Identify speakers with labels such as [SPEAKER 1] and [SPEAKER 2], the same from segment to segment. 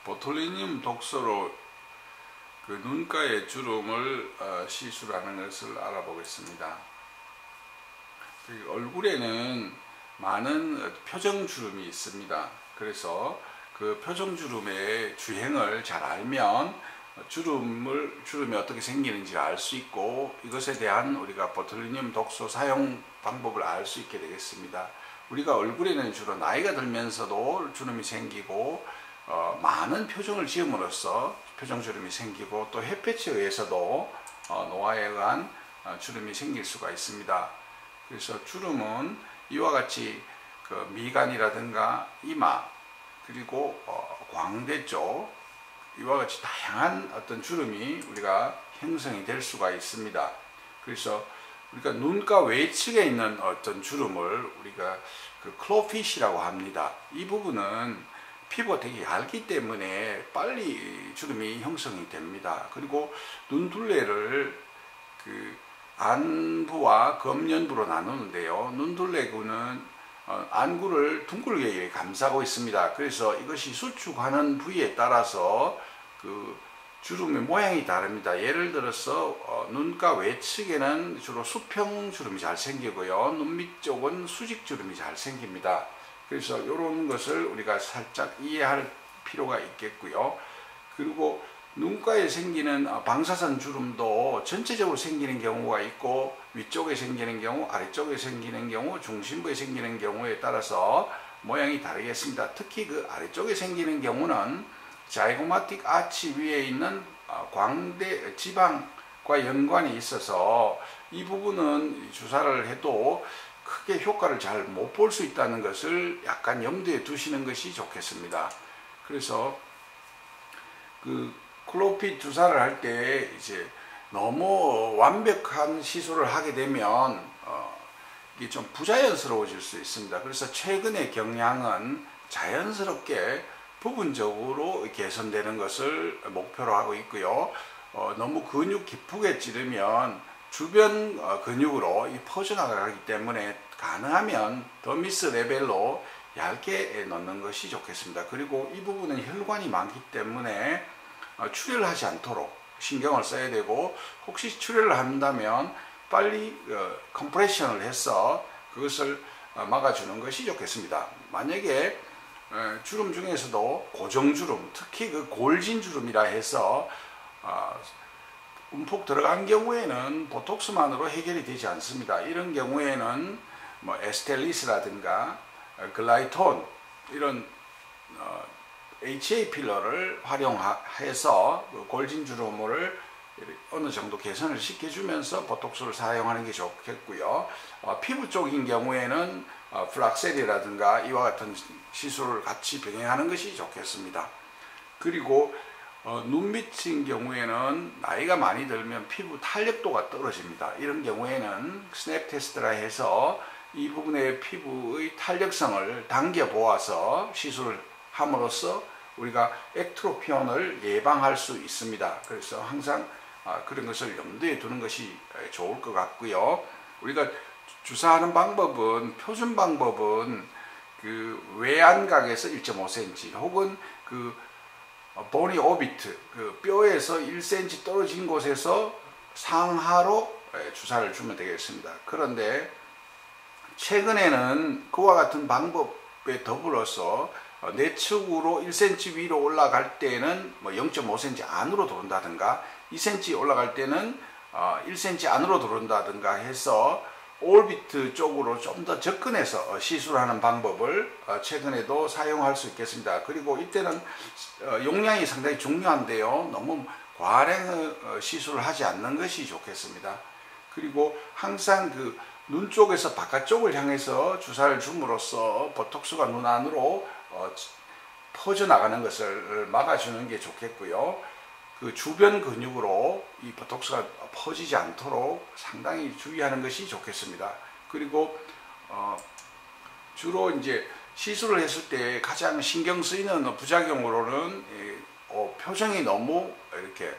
[SPEAKER 1] 보툴리늄 독소로 그 눈가의 주름을 시술하는 것을 알아보겠습니다. 얼굴에는 많은 표정주름이 있습니다. 그래서 그 표정주름의 주행을 잘 알면 주름이 어떻게 생기는지 알 수 있고, 이것에 대한 우리가 보툴리늄 독소 사용 방법을 알 수 있게 되겠습니다. 우리가 얼굴에는 주로 나이가 들면서도 주름이 생기고 많은 표정을 지음으로써 표정주름이 생기고, 또 햇볕에 의해서도 노화에 의한 주름이 생길 수가 있습니다. 그래서 주름은 이와 같이 그 미간이라든가 이마, 그리고 광대 쪽, 이와 같이 다양한 어떤 주름이 우리가 형성이 될 수가 있습니다. 그래서 우리가 눈가 외측에 있는 어떤 주름을 우리가 그 클로핏이라고 합니다. 이 부분은 피부가 되게 얇기 때문에 빨리 주름이 형성이 됩니다. 그리고 눈둘레를 그 안부와 검연부로 나누는데요. 눈둘레구는 안구를 둥글게 감싸고 있습니다. 그래서 이것이 수축하는 부위에 따라서 그 주름의 모양이 다릅니다. 예를 들어서 눈가 외측에는 주로 수평 주름이 잘 생기고요. 눈 밑쪽은 수직 주름이 잘 생깁니다. 그래서 이런 것을 우리가 살짝 이해할 필요가 있겠고요. 그리고 눈가에 생기는 방사선 주름도 전체적으로 생기는 경우가 있고, 위쪽에 생기는 경우, 아래쪽에 생기는 경우, 중심부에 생기는 경우에 따라서 모양이 다르겠습니다. 특히 그 아래쪽에 생기는 경우는 자이고마틱 아치 위에 있는 광대 지방과 연관이 있어서 이 부분은 주사를 해도 크게 효과를 잘 못 볼 수 있다는 것을 약간 염두에 두시는 것이 좋겠습니다. 그래서 그 클로핏 주사를 할 때 이제 너무 완벽한 시술을 하게 되면 이게 좀 부자연스러워질 수 있습니다. 그래서 최근의 경향은 자연스럽게 부분적으로 개선되는 것을 목표로 하고 있고요. 너무 근육 깊게 찌르면 주변 근육으로 퍼져나가기 때문에 가능하면 더미스 레벨로 얇게 넣는 것이 좋겠습니다. 그리고 이 부분은 혈관이 많기 때문에 출혈을 하지 않도록 신경을 써야 되고, 혹시 출혈을 한다면 빨리 컴프레션을 해서 그것을 막아주는 것이 좋겠습니다. 만약에 주름 중에서도 고정주름, 특히 그 골진주름이라 해서 움푹 들어간 경우에는 보톡스만으로 해결이 되지 않습니다. 이런 경우에는 뭐 에스텔리스라든가 글라이톤, 이런 HA 필러를 활용해서 골진주름을 어느 정도 개선을 시켜주면서 보톡스를 사용하는 게 좋겠고요. 피부 쪽인 경우에는 플락셀이라든가 이와 같은 시술을 같이 병행하는 것이 좋겠습니다. 그리고 눈 밑인 경우에는 나이가 많이 들면 피부 탄력도가 떨어집니다. 이런 경우에는 스냅 테스트라 해서 이 부분의 피부의 탄력성을 당겨 보아서 시술을 함으로써 우리가 액트로피온을 예방할 수 있습니다. 그래서 항상 그런 것을 염두에 두는 것이 좋을 것 같고요. 우리가 주사하는 방법은, 표준 방법은 그 외안각에서 1.5cm 혹은 그 보니 오비트, 그 뼈에서 1cm 떨어진 곳에서 상하로 주사를 주면 되겠습니다. 그런데 최근에는 그와 같은 방법에 더불어서 내측으로 1cm 위로 올라갈 때는 뭐 0.5cm 안으로 들어온다든가, 2cm 올라갈 때는 1cm 안으로 들어온다든가 해서 올비트 쪽으로 좀 더 접근해서 시술하는 방법을 최근에도 사용할 수 있겠습니다. 그리고 이때는 용량이 상당히 중요한데요. 너무 과량 시술을 하지 않는 것이 좋겠습니다. 그리고 항상 그 눈 쪽에서 바깥쪽을 향해서 주사를 줌으로써 보톡스가 눈 안으로 퍼져나가는 것을 막아주는 게 좋겠고요. 그 주변 근육으로 이 보톡스가 퍼지지 않도록 상당히 주의하는 것이 좋겠습니다. 그리고 주로 이제 시술을 했을 때 가장 신경 쓰이는 부작용으로는 표정이 너무 이렇게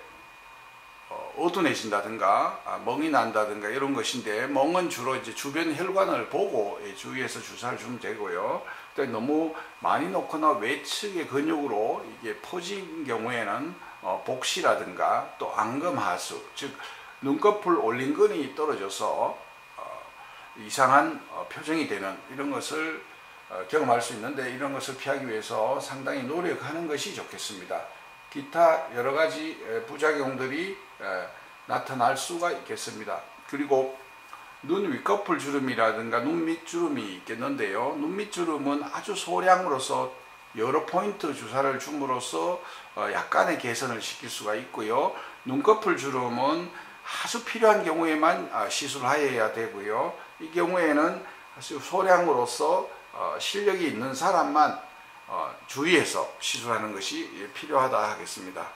[SPEAKER 1] 어두워진다든가 멍이 난다든가 이런 것인데, 멍은 주로 이제 주변 혈관을 보고 주위에서 주사를 주면 되고요. 너무 많이 놓거나 외측의 근육으로 이게 퍼진 경우에는 복시라든가 또 안검하수, 즉 눈꺼풀 올림근이 떨어져서 이상한 표정이 되는 이런 것을 경험할 수 있는데, 이런 것을 피하기 위해서 상당히 노력하는 것이 좋겠습니다. 기타 여러 가지 부작용들이 나타날 수가 있겠습니다. 그리고 눈 윗꺼풀 주름이라든가 눈 밑주름이 있겠는데요. 눈 밑주름은 아주 소량으로서 여러 포인트 주사를 줌으로써 약간의 개선을 시킬 수가 있고요. 눈꺼풀 주름은 아주 필요한 경우에만 시술하여야 되고요. 이 경우에는 아주 소량으로서 실력이 있는 사람만 주의해서 시술하는 것이 필요하다 하겠습니다.